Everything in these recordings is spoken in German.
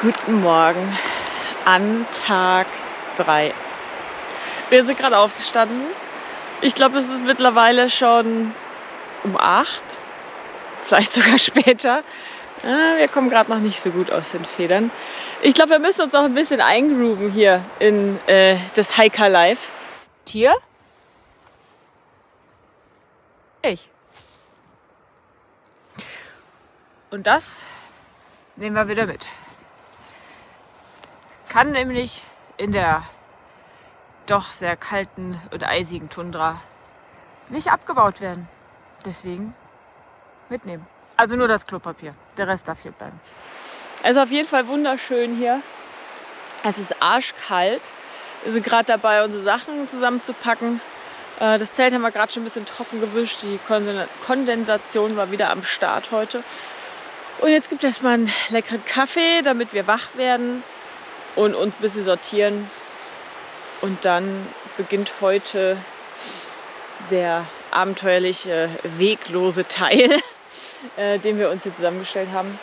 Guten Morgen an Tag 3. Wir sind gerade aufgestanden. Ich glaube, es ist mittlerweile schon um 8, vielleicht sogar später. Wir kommen gerade noch nicht so gut aus den Federn. Ich glaube, wir müssen uns auch ein bisschen eingrooven hier in das Hiker-Life. Tier? Ich. Und das nehmen wir wieder mit. Kann nämlich in der doch sehr kalten und eisigen Tundra nicht abgebaut werden. Deswegen mitnehmen. Also nur das Klopapier. Der Rest darf hier bleiben. Also auf jeden Fall wunderschön hier. Es ist arschkalt. Wir sind gerade dabei, unsere Sachen zusammenzupacken. Das Zelt haben wir gerade schon ein bisschen trocken gewischt. Die Kondensation war wieder am Start heute. Und jetzt gibt es mal einen leckeren Kaffee, damit wir wach werden und uns ein bisschen sortieren. Und dann beginnt heute der abenteuerliche, weglose Teil, den wir uns hier zusammengestellt haben.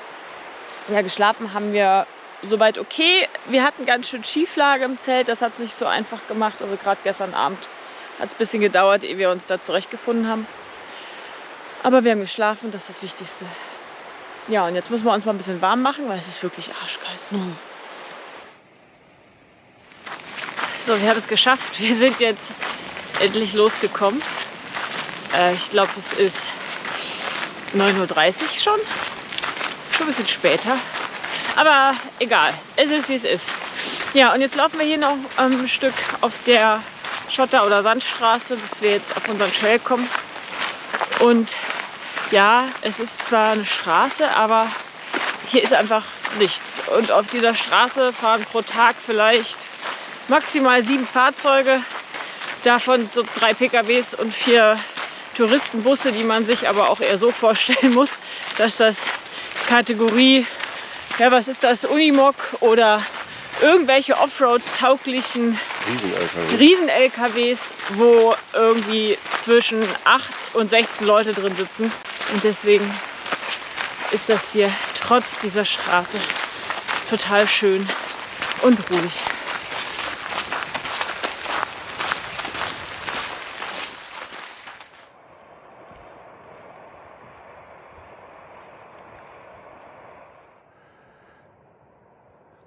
Ja, geschlafen haben wir soweit okay. Wir hatten ganz schön Schieflage im Zelt, das hat nicht so einfach gemacht. Also gerade gestern Abend hat es ein bisschen gedauert, ehe wir uns da zurechtgefunden haben. Aber wir haben geschlafen, das ist das Wichtigste. Ja, und jetzt müssen wir uns mal ein bisschen warm machen, weil es ist wirklich arschkalt. So, wir haben es geschafft. Wir sind jetzt endlich losgekommen. Ich glaube, es ist 9:30 Uhr schon. Schon ein bisschen später. Aber egal, es ist wie es ist. Ja, und jetzt laufen wir hier noch ein Stück auf der Schotter- oder Sandstraße, bis wir jetzt auf unseren Trail kommen. Und ja, es ist zwar eine Straße, aber hier ist einfach nichts. Und auf dieser Straße fahren pro Tag vielleicht maximal 7 Fahrzeuge. Davon so 3 PKWs und 4 Touristenbusse, die man sich aber auch eher so vorstellen muss, dass das Kategorie, ja, was ist das, Unimog oder irgendwelche Offroad-tauglichen Riesen-LKWs, wo irgendwie zwischen 8 und 16 Leute drin sitzen. Und deswegen ist das hier trotz dieser Straße total schön und ruhig.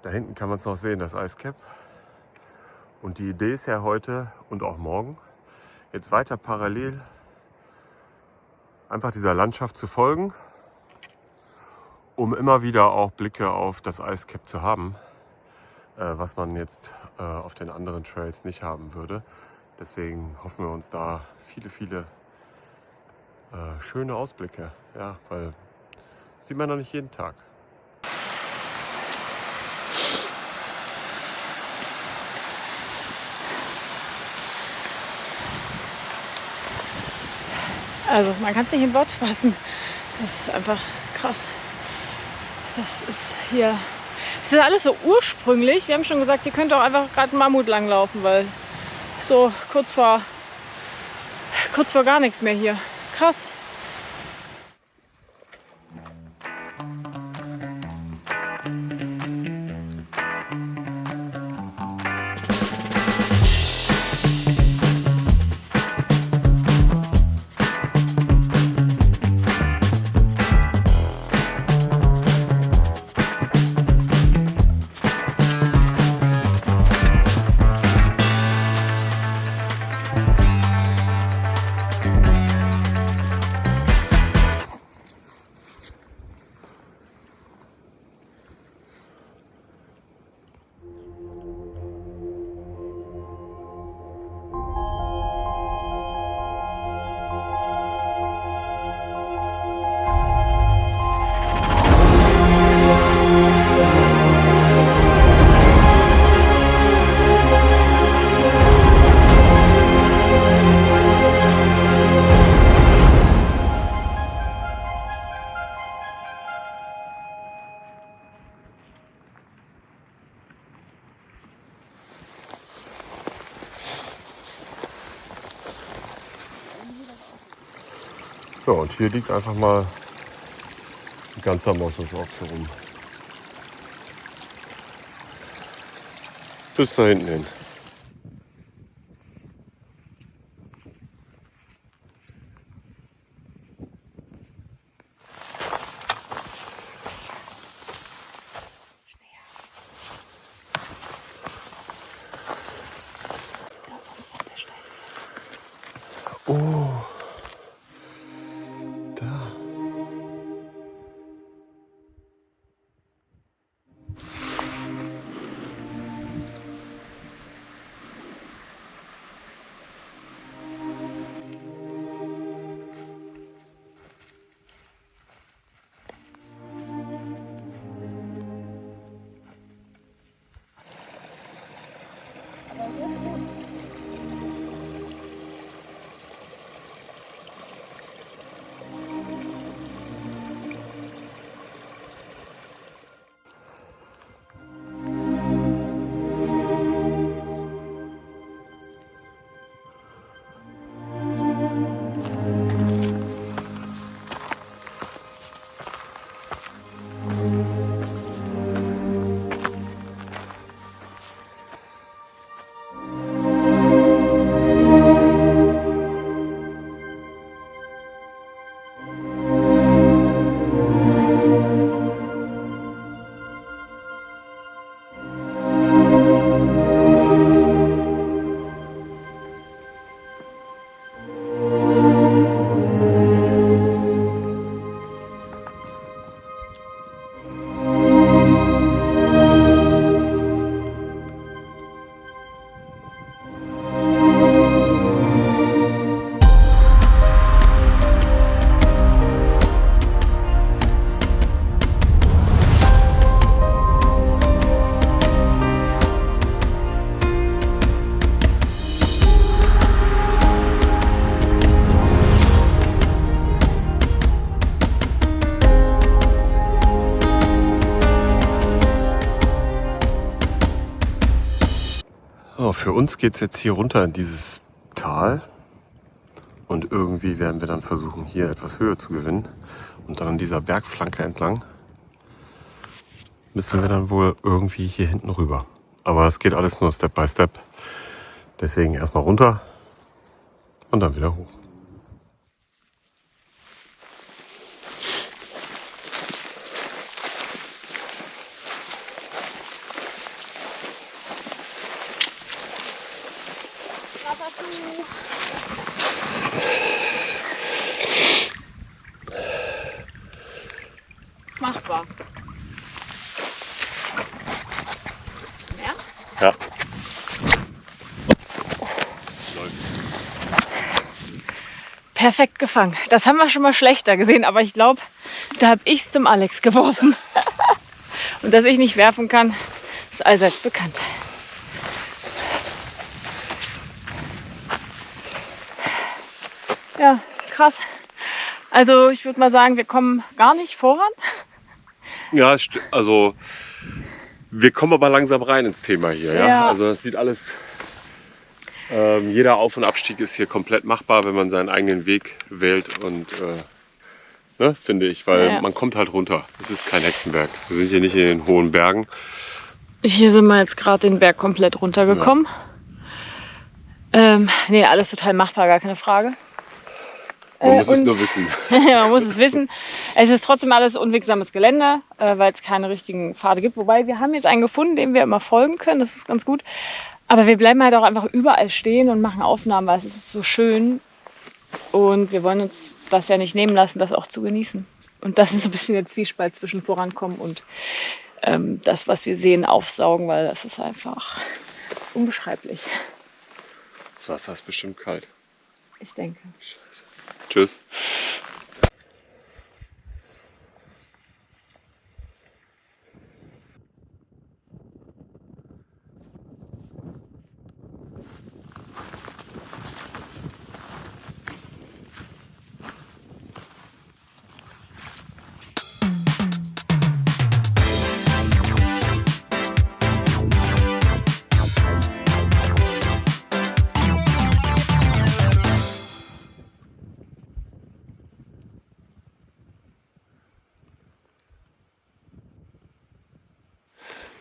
Da hinten kann man es noch sehen, das Eiscap. Und die Idee ist ja heute und auch morgen, jetzt weiter parallel einfach dieser Landschaft zu folgen, um immer wieder auch Blicke auf das Eiscap zu haben, was man jetzt auf den anderen Trails nicht haben würde. Deswegen hoffen wir uns da viele schöne Ausblicke, ja, weil das sieht man noch nicht jeden Tag. Also man kann es nicht in Wort fassen. Das ist einfach krass. Das ist hier. Das ist alles so ursprünglich. Wir haben schon gesagt, hier könnte auch einfach gerade ein Mammut langlaufen, weil so kurz vor gar nichts mehr hier. Krass. Ja, und hier liegt einfach mal ein ganzer Moschusochse rum. bis da hinten hin. Oh, da. Oh, für uns geht es jetzt hier runter in dieses Tal und irgendwie werden wir dann versuchen, hier etwas Höhe zu gewinnen und dann an dieser Bergflanke entlang müssen wir dann wohl irgendwie hier hinten rüber. Aber es geht alles nur Step by Step, deswegen erstmal runter und dann wieder hoch. Ist machbar. Ja? Ja. Perfekt gefangen. Das haben wir schon mal schlechter gesehen, aber ich glaube, da habe ich es zum Alex geworfen. Und dass ich nicht werfen kann, ist allseits bekannt. Ja, krass. Also ich würde mal sagen, wir kommen gar nicht voran. Ja, also wir kommen aber langsam rein ins Thema hier. Ja? Ja. Also das sieht alles, jeder Auf- und Abstieg ist hier komplett machbar, wenn man seinen eigenen Weg wählt und ne, finde ich, weil Ja. man kommt halt runter. Es ist kein Hexenberg. Wir sind hier nicht in den hohen Bergen. Hier sind wir jetzt gerade den Berg komplett runtergekommen. Nee, alles total machbar, gar keine Frage. Man muss es und- nur wissen. Man muss es wissen. Es ist trotzdem alles unwegsames Gelände, weil es keine richtigen Pfade gibt. Wobei wir haben jetzt einen gefunden, dem wir immer folgen können. Das ist ganz gut. Aber wir bleiben halt auch einfach überall stehen und machen Aufnahmen, weil es ist so schön. Und wir wollen uns das ja nicht nehmen lassen, das auch zu genießen. Und das ist so ein bisschen der Zwiespalt zwischen Vorankommen und das, was wir sehen, aufsaugen, weil das ist einfach unbeschreiblich. Das Wasser ist bestimmt kalt. Ich denke. Scheiße. Tschüss.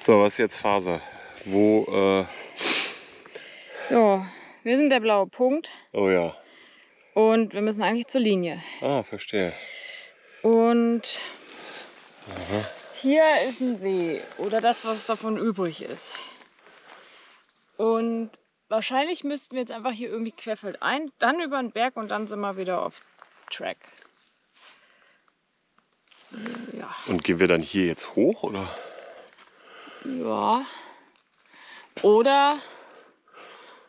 So, was ist jetzt Phase? wo... Ja, wir sind der blaue Punkt Oh ja. und wir müssen eigentlich zur Linie. Ah, verstehe. Und Aha. hier ist ein See oder das, was davon übrig ist. Und wahrscheinlich müssten wir jetzt einfach hier irgendwie querfeldein, dann über den Berg und dann sind wir wieder auf Track. Ja. Und gehen wir dann hier jetzt hoch, oder? Ja. Oder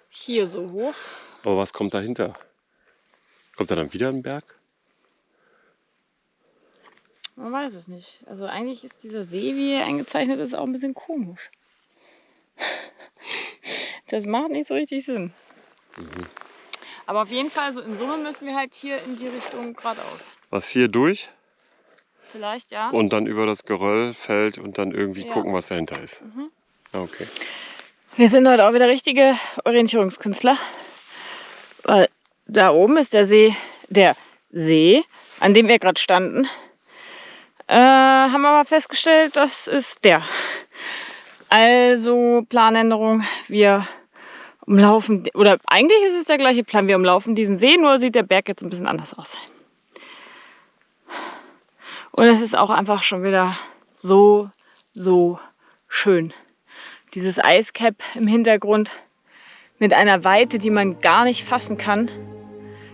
hier so hoch. Aber was kommt dahinter? Kommt da dann wieder ein Berg? Man weiß es nicht. Also eigentlich ist dieser See, wie er eingezeichnet ist, auch ein bisschen komisch. Das macht nicht so richtig Sinn. Mhm. Aber auf jeden Fall, so in Summe müssen wir halt hier in die Richtung geradeaus. Was hier durch Vielleicht, ja. und dann über das Geröll fällt und dann irgendwie Ja. gucken, was dahinter ist. Mhm. Okay. Wir sind heute auch wieder richtige Orientierungskünstler. Weil da oben ist der See, an dem wir gerade standen. Haben wir aber festgestellt, das ist der. Also Planänderung, wir umlaufen, oder eigentlich ist es der gleiche Plan, wir umlaufen diesen See, nur sieht der Berg jetzt ein bisschen anders aus. Und es ist auch einfach schon wieder so schön. Dieses Eiscap im Hintergrund mit einer Weite, die man gar nicht fassen kann,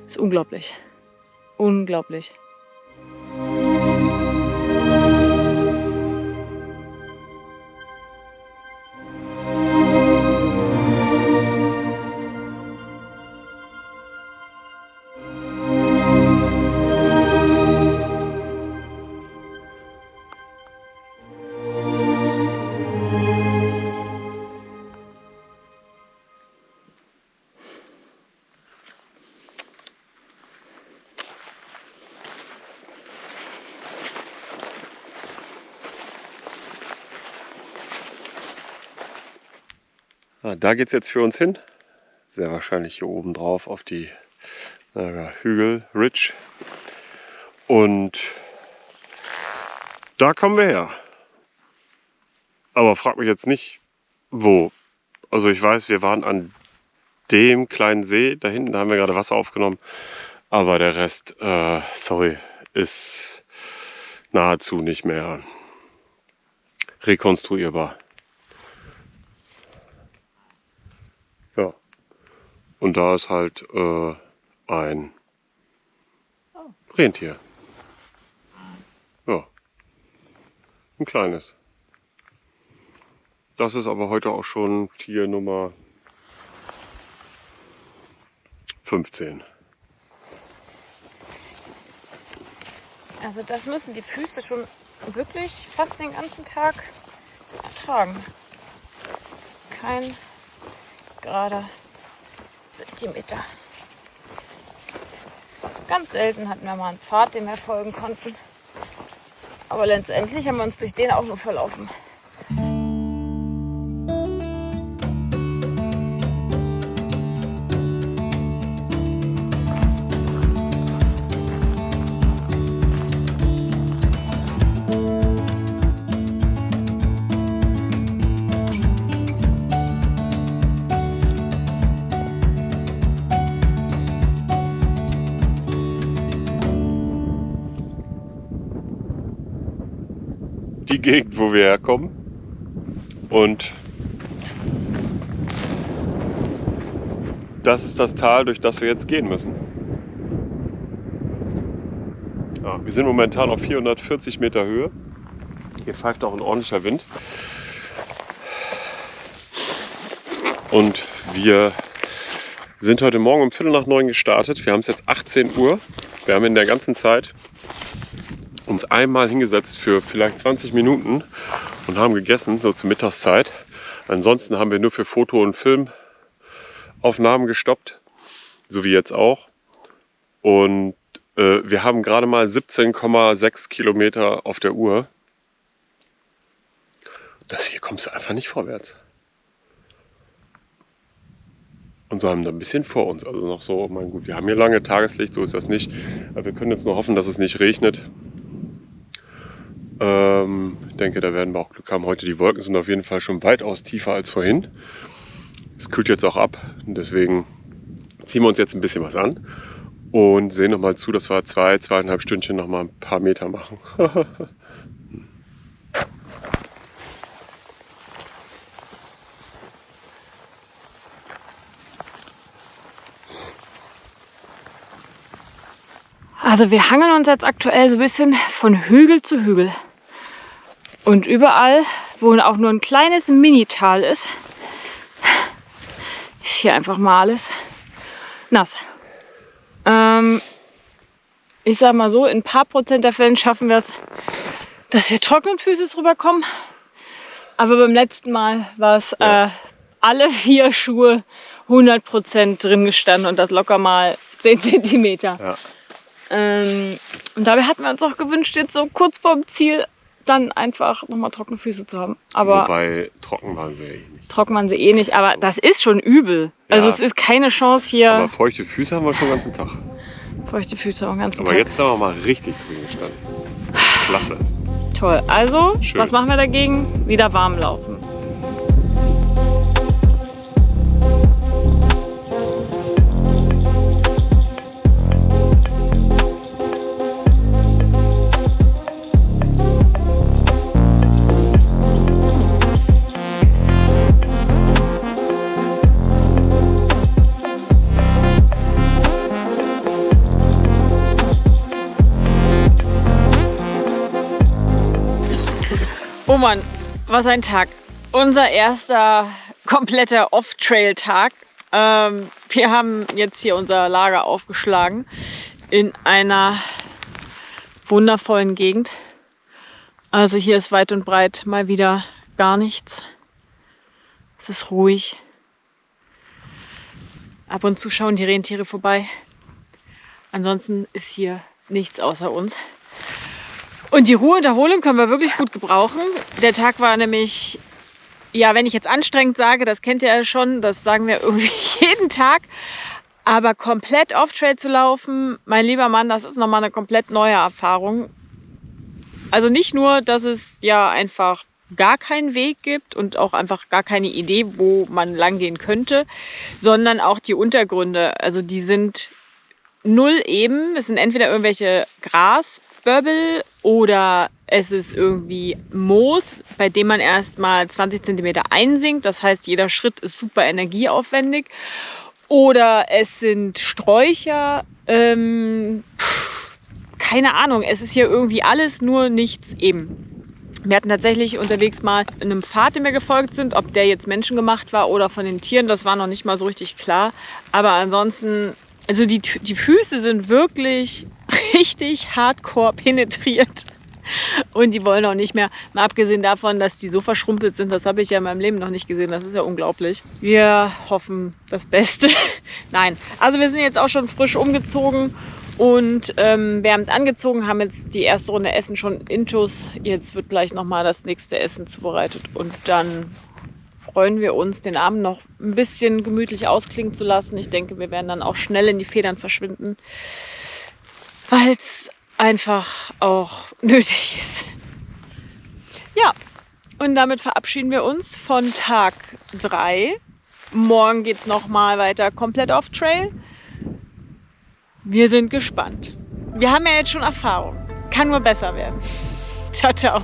ist unglaublich. Unglaublich. Ah, da geht es jetzt für uns hin. Sehr wahrscheinlich hier oben drauf auf die Hügel Ridge. Und da kommen wir her. Aber frag mich jetzt nicht, wo. Also ich weiß, wir waren an dem kleinen See da hinten, da haben wir gerade Wasser aufgenommen. Aber der Rest, sorry, ist nahezu nicht mehr rekonstruierbar. Ja. Und da ist halt ein Rentier. Ja. Ein kleines. Das ist aber heute auch schon Tier Nummer 15. Also das müssen die Füße schon wirklich fast den ganzen Tag ertragen. Kein gerader Zentimeter. Ganz selten hatten wir mal einen Pfad, dem wir folgen konnten. Aber letztendlich haben wir uns durch den auch nur verlaufen. Die Gegend, wo wir herkommen. Und das ist das Tal, durch das wir jetzt gehen müssen. Ja, wir sind momentan auf 440 Meter Höhe. Hier pfeift auch ein ordentlicher Wind. Und wir sind heute Morgen um 8:45 gestartet. Wir haben es jetzt 18 Uhr. Wir haben in der ganzen Zeit uns einmal hingesetzt für vielleicht 20 Minuten und haben gegessen, so zur Mittagszeit. Ansonsten haben wir nur für Foto- und Filmaufnahmen gestoppt, so wie jetzt auch. Und wir haben gerade mal 17,6 Kilometer auf der Uhr. Das hier kommst du einfach nicht vorwärts. Und so haben wir ein bisschen vor uns, also noch so, mein gut, wir haben hier lange Tageslicht, so ist das nicht. Aber wir können jetzt nur hoffen, dass es nicht regnet. Ich denke, da werden wir auch Glück haben heute. Die Wolken sind auf jeden Fall schon weitaus tiefer als vorhin. Es kühlt jetzt auch ab, deswegen ziehen wir uns jetzt ein bisschen was an und sehen nochmal zu, dass wir 2,5 Stündchen nochmal ein paar Meter machen. Also wir hangeln uns jetzt aktuell so ein bisschen von Hügel zu Hügel. Und überall, wo auch nur ein kleines Minital ist, ist hier einfach mal alles nass. Ich sag mal so, in ein paar Prozent der Fällen schaffen wir es, dass wir trockenen Füßes rüberkommen. Aber beim letzten Mal war es alle 4 Schuhe 100% drin gestanden und das locker mal 10 Zentimeter. Ja. Und dabei hatten wir uns auch gewünscht, jetzt so kurz vorm Ziel dann einfach nochmal trockene Füße zu haben. Aber wobei trocken waren sie ja eh nicht. Trocken waren sie eh nicht, aber das ist schon übel. Also Ja. es ist keine Chance hier. Aber feuchte Füße haben wir schon den ganzen Tag. Feuchte Füße auch den ganzen Aber Tag. jetzt haben wir mal richtig drin gestanden. Klasse. Toll. Also, Schön. was machen wir dagegen? Wieder warm laufen. Oh Mann, was ein Tag. Unser erster kompletter Off-Trail-Tag. Wir haben jetzt hier unser Lager aufgeschlagen in einer wundervollen Gegend. Also hier ist weit und breit mal wieder gar nichts. Es ist ruhig. Ab und zu schauen die Rentiere vorbei. Ansonsten ist hier nichts außer uns. Und die Ruhe und Erholung können wir wirklich gut gebrauchen. Der Tag war nämlich, ja, wenn ich jetzt anstrengend sage, das kennt ihr ja schon, das sagen wir irgendwie jeden Tag. Aber komplett Off-Trail zu laufen, mein lieber Mann, das ist nochmal eine komplett neue Erfahrung. Also nicht nur, dass es ja einfach gar keinen Weg gibt und auch einfach gar keine Idee, wo man lang gehen könnte, sondern auch die Untergründe. Also die sind null eben. Es sind entweder irgendwelche Grasböbbel oder es ist irgendwie Moos, bei dem man erstmal 20 cm einsinkt. Das heißt, jeder Schritt ist super energieaufwendig. Oder es sind Sträucher. Keine Ahnung. Es ist hier irgendwie alles, nur nichts eben. Wir hatten tatsächlich unterwegs mal einem Pfad, dem wir gefolgt sind. Ob der jetzt menschengemacht war oder von den Tieren, das war noch nicht mal so richtig klar. Aber ansonsten, also die Füße sind wirklich richtig hardcore penetriert. Und die wollen auch nicht mehr, mal abgesehen davon, dass die so verschrumpelt sind, das habe ich ja in meinem Leben noch nicht gesehen. Das ist ja unglaublich. Wir hoffen das Beste. Nein, also wir sind jetzt auch schon frisch umgezogen und wärmend angezogen, haben jetzt die erste Runde Essen schon intus. Jetzt wird gleich nochmal das nächste Essen zubereitet und dann freuen wir uns, den Abend noch ein bisschen gemütlich ausklingen zu lassen. Ich denke, wir werden dann auch schnell in die Federn verschwinden, weil es einfach auch nötig ist. Ja, und damit verabschieden wir uns von Tag 3. Morgen geht es nochmal weiter komplett auf Trail. Wir sind gespannt. Wir haben ja jetzt schon Erfahrung. Kann nur besser werden. Ciao, ciao.